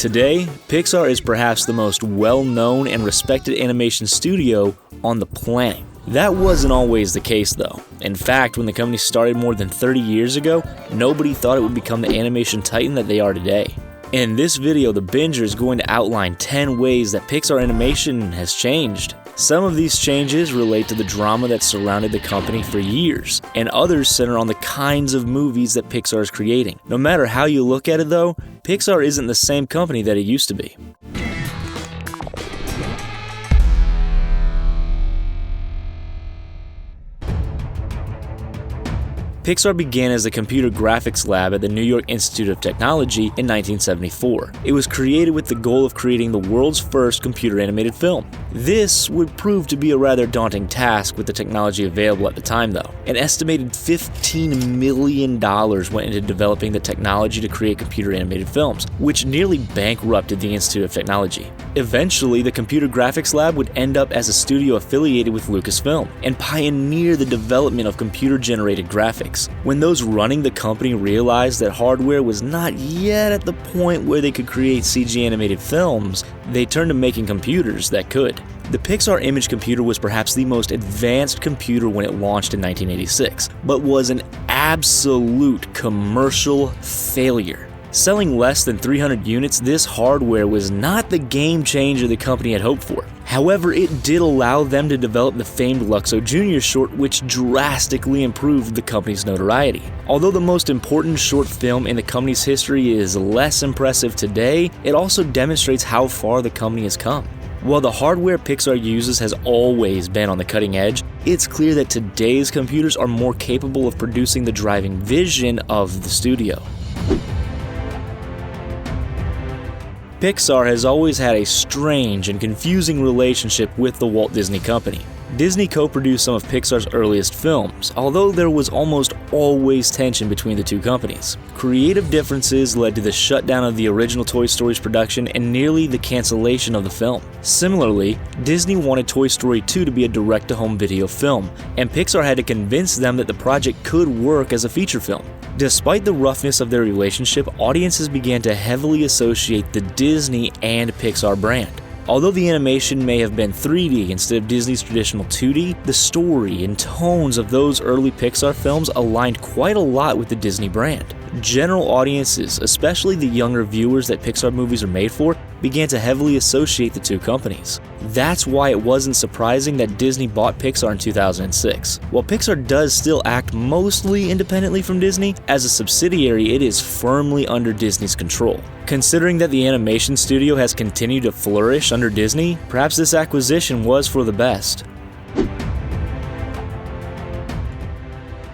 Today, Pixar is perhaps the most well-known and respected animation studio on the planet. That wasn't always the case though. In fact, when the company started more than 30 years ago, nobody thought it would become the animation titan that they are today. In this video, the Binger is going to outline 10 ways that Pixar animation has changed. Some of these changes relate to the drama that surrounded the company for years, and others center on the kinds of movies that Pixar is creating. No matter how you look at it though, Pixar isn't the same company that it used to be. Pixar began as a computer graphics lab at the New York Institute of Technology in 1974. It was created with the goal of creating the world's first computer animated film. This would prove to be a rather daunting task with the technology available at the time though. An estimated $15 million went into developing the technology to create computer animated films, which nearly bankrupted the Institute of Technology. Eventually, the computer graphics lab would end up as a studio affiliated with Lucasfilm and pioneer the development of computer-generated graphics. When those running the company realized that hardware was not yet at the point where they could create CG animated films, they turned to making computers that could. The Pixar Image Computer was perhaps the most advanced computer when it launched in 1986, but was an absolute commercial failure. Selling less than 300 units, this hardware was not the game changer the company had hoped for. However, it did allow them to develop the famed Luxo Jr. short, which drastically improved the company's notoriety. Although the most important short film in the company's history is less impressive today, it also demonstrates how far the company has come. While the hardware Pixar uses has always been on the cutting edge, it's clear that today's computers are more capable of producing the driving vision of the studio. Pixar has always had a strange and confusing relationship with the Walt Disney Company. Disney co-produced some of Pixar's earliest films, although there was almost always tension between the two companies. Creative differences led to the shutdown of the original Toy Story's production and nearly the cancellation of the film. Similarly, Disney wanted Toy Story 2 to be a direct-to-home video film, and Pixar had to convince them that the project could work as a feature film. Despite the roughness of their relationship, audiences began to heavily associate the Disney and Pixar brand. Although the animation may have been 3D instead of Disney's traditional 2D, the story and tones of those early Pixar films aligned quite a lot with the Disney brand. General audiences, especially the younger viewers that Pixar movies are made for, began to heavily associate the two companies. That's why it wasn't surprising that Disney bought Pixar in 2006. While Pixar does still act mostly independently from Disney, as a subsidiary it is firmly under Disney's control. Considering that the animation studio has continued to flourish under Disney, perhaps this acquisition was for the best.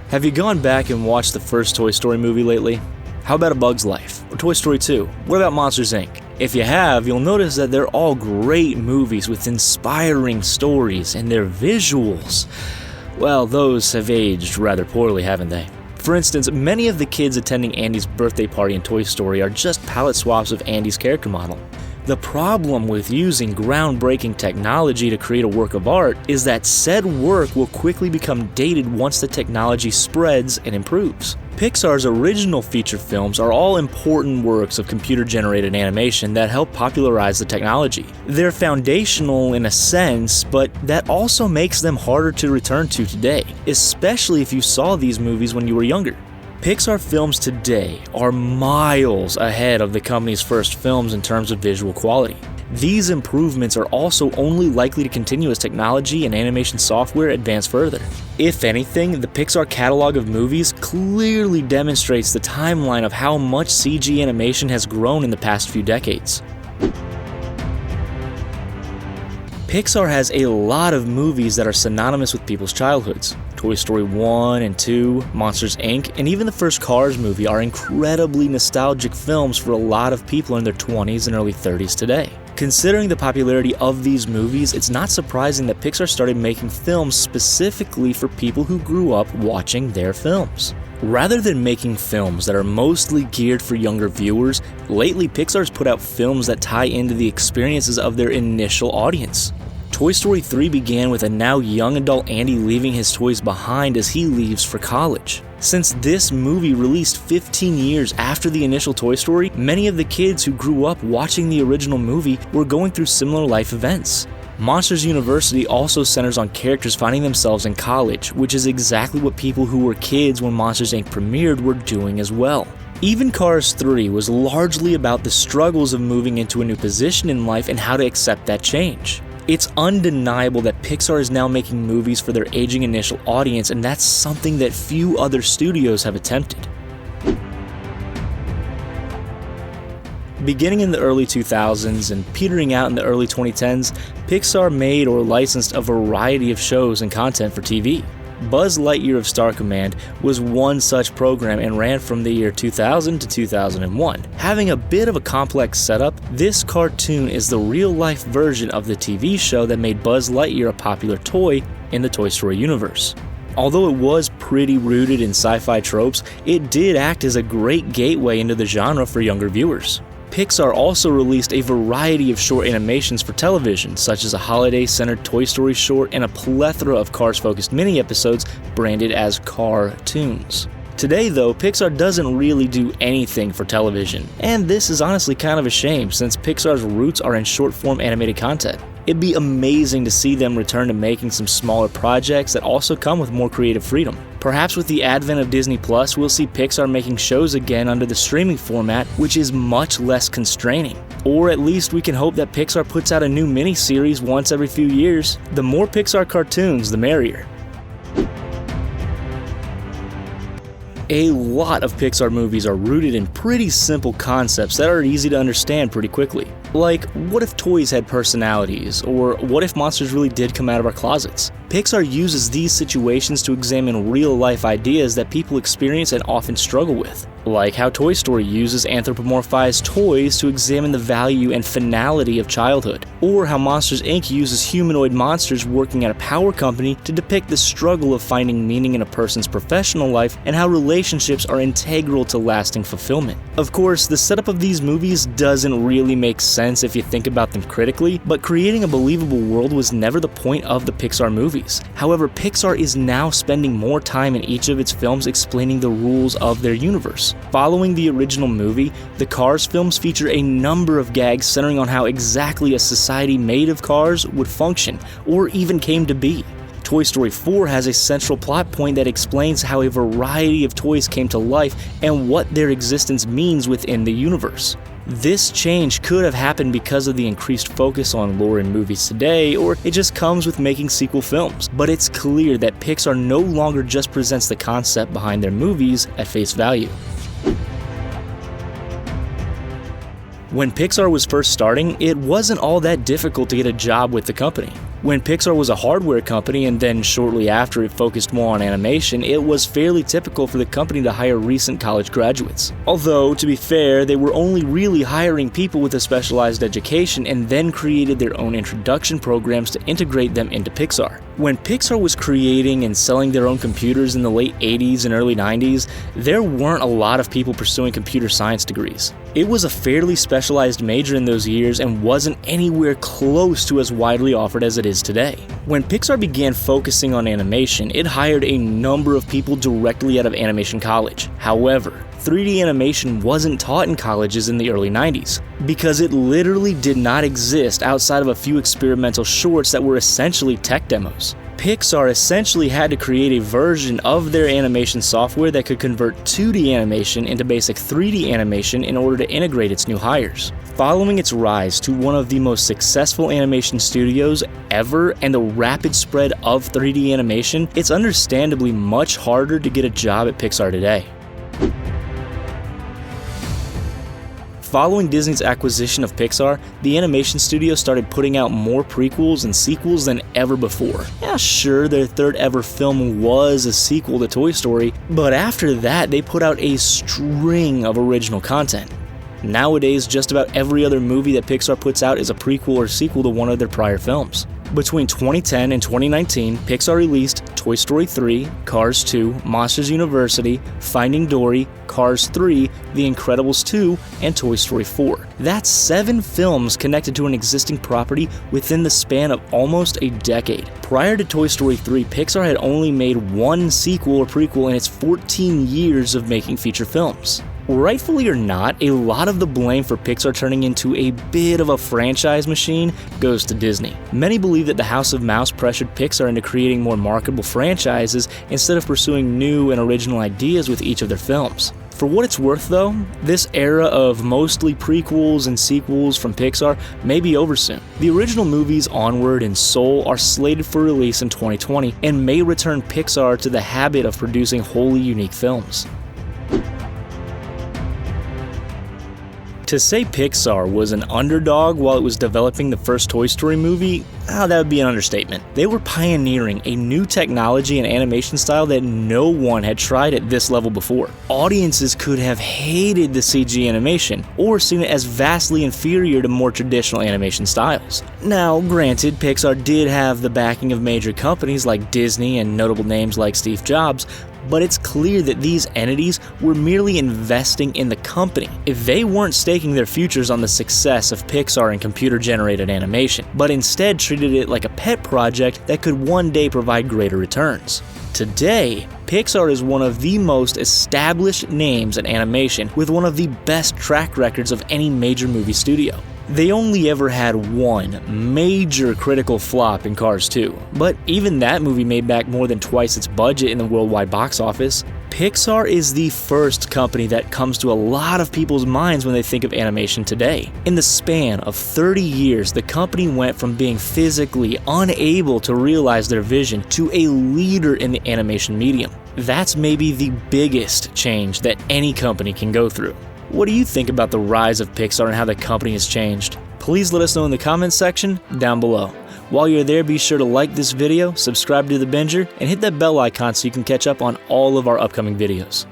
Have you gone back and watched the first Toy Story movie lately? How about A Bug's Life? Or Toy Story 2? What about Monsters, Inc.? If you have, you'll notice that they're all great movies with inspiring stories, and their visuals, well, those have aged rather poorly, haven't they? For instance, many of the kids attending Andy's birthday party in Toy Story are just palette swaps of Andy's character model. The problem with using groundbreaking technology to create a work of art is that said work will quickly become dated once the technology spreads and improves. Pixar's original feature films are all important works of computer-generated animation that help popularize the technology. They're foundational in a sense, but that also makes them harder to return to today, especially if you saw these movies when you were younger. Pixar films today are miles ahead of the company's first films in terms of visual quality. These improvements are also only likely to continue as technology and animation software advance further. If anything, the Pixar catalog of movies clearly demonstrates the timeline of how much CG animation has grown in the past few decades. Pixar has a lot of movies that are synonymous with people's childhoods. Toy Story 1 and 2, Monsters, Inc., and even the first Cars movie are incredibly nostalgic films for a lot of people in their 20s and early 30s today. Considering the popularity of these movies, it's not surprising that Pixar started making films specifically for people who grew up watching their films. Rather than making films that are mostly geared for younger viewers, lately Pixar's put out films that tie into the experiences of their initial audience. Toy Story 3 began with a now young adult Andy leaving his toys behind as he leaves for college. Since this movie released 15 years after the initial Toy Story, many of the kids who grew up watching the original movie were going through similar life events. Monsters University also centers on characters finding themselves in college, which is exactly what people who were kids when Monsters, Inc. premiered were doing as well. Even Cars 3 was largely about the struggles of moving into a new position in life and how to accept that change. It's undeniable that Pixar is now making movies for their aging initial audience, and that's something that few other studios have attempted. Beginning in the early 2000s and petering out in the early 2010s, Pixar made or licensed a variety of shows and content for TV. Buzz Lightyear of Star Command was one such program and ran from the year 2000 to 2001. Having a bit of a complex setup, this cartoon is the real-life version of the TV show that made Buzz Lightyear a popular toy in the Toy Story universe. Although it was pretty rooted in sci-fi tropes, it did act as a great gateway into the genre for younger viewers. Pixar also released a variety of short animations for television, such as a holiday-centered Toy Story short and a plethora of Cars-focused mini-episodes branded as Car-toons. Today, though, Pixar doesn't really do anything for television, and this is honestly kind of a shame since Pixar's roots are in short-form animated content. It'd be amazing to see them return to making some smaller projects that also come with more creative freedom. Perhaps with the advent of Disney Plus, we'll see Pixar making shows again under the streaming format, which is much less constraining. Or at least we can hope that Pixar puts out a new mini-series once every few years. The more Pixar cartoons, the merrier. A lot of Pixar movies are rooted in pretty simple concepts that are easy to understand pretty quickly. Like, what if toys had personalities? Or what if monsters really did come out of our closets? Pixar uses these situations to examine real-life ideas that people experience and often struggle with. Like how Toy Story uses anthropomorphized toys to examine the value and finality of childhood. Or how Monsters, Inc. uses humanoid monsters working at a power company to depict the struggle of finding meaning in a person's professional life and how relationships are integral to lasting fulfillment. Of course, the setup of these movies doesn't really make sense if you think about them critically, but creating a believable world was never the point of the Pixar movies. However, Pixar is now spending more time in each of its films explaining the rules of their universe. Following the original movie, the Cars films feature a number of gags centering on how exactly a society made of cars would function, or even came to be. Toy Story 4 has a central plot point that explains how a variety of toys came to life and what their existence means within the universe. This change could have happened because of the increased focus on lore in movies today, or it just comes with making sequel films. But it's clear that Pixar no longer just presents the concept behind their movies at face value. When Pixar was first starting, it wasn't all that difficult to get a job with the company. When Pixar was a hardware company and then shortly after it focused more on animation, it was fairly typical for the company to hire recent college graduates. Although, to be fair, they were only really hiring people with a specialized education and then created their own introduction programs to integrate them into Pixar. When Pixar was creating and selling their own computers in the late 80s and early 90s, there weren't a lot of people pursuing computer science degrees. It was a fairly specialized major in those years and wasn't anywhere close to as widely offered as it is today. When Pixar began focusing on animation, it hired a number of people directly out of animation college. However, 3D animation wasn't taught in colleges in the early 90s, because it literally did not exist outside of a few experimental shorts that were essentially tech demos. Pixar essentially had to create a version of their animation software that could convert 2D animation into basic 3D animation in order to integrate its new hires. Following its rise to one of the most successful animation studios ever and the rapid spread of 3D animation, it's understandably much harder to get a job at Pixar today. Following Disney's acquisition of Pixar, the animation studio started putting out more prequels and sequels than ever before. Yeah, sure, their third ever film was a sequel to Toy Story, but after that they put out a string of original content. Nowadays, just about every other movie that Pixar puts out is a prequel or sequel to one of their prior films. Between 2010 and 2019, Pixar released Toy Story 3, Cars 2, Monsters University, Finding Dory, Cars 3, The Incredibles 2, and Toy Story 4. That's 7 films connected to an existing property within the span of almost a decade. Prior to Toy Story 3, Pixar had only made one sequel or prequel in its 14 years of making feature films. Rightfully or not, a lot of the blame for Pixar turning into a bit of a franchise machine goes to Disney. Many believe that the House of Mouse pressured Pixar into creating more marketable franchises instead of pursuing new and original ideas with each of their films. For what it's worth though, this era of mostly prequels and sequels from Pixar may be over soon. The original movies Onward and Soul are slated for release in 2020 and may return Pixar to the habit of producing wholly unique films. To say Pixar was an underdog while it was developing the first Toy Story movie, that would be an understatement. They were pioneering a new technology and animation style that no one had tried at this level before. Audiences could have hated the CG animation, or seen it as vastly inferior to more traditional animation styles. Now, granted, Pixar did have the backing of major companies like Disney and notable names like Steve Jobs, but it's clear that these entities were merely investing in the company. If they weren't staking their futures on the success of Pixar and computer-generated animation, but instead treated it like a pet project that could one day provide greater returns. Today, Pixar is one of the most established names in animation with one of the best track records of any major movie studio. They only ever had one major critical flop in Cars 2, but even that movie made back more than twice its budget in the worldwide box office. Pixar is the first company that comes to a lot of people's minds when they think of animation today. In the span of 30 years, the company went from being physically unable to realize their vision to a leader in the animation medium. That's maybe the biggest change that any company can go through. What do you think about the rise of Pixar and how the company has changed? Please let us know in the comments section down below. While you're there, be sure to like this video, subscribe to The Binger, and hit that bell icon so you can catch up on all of our upcoming videos.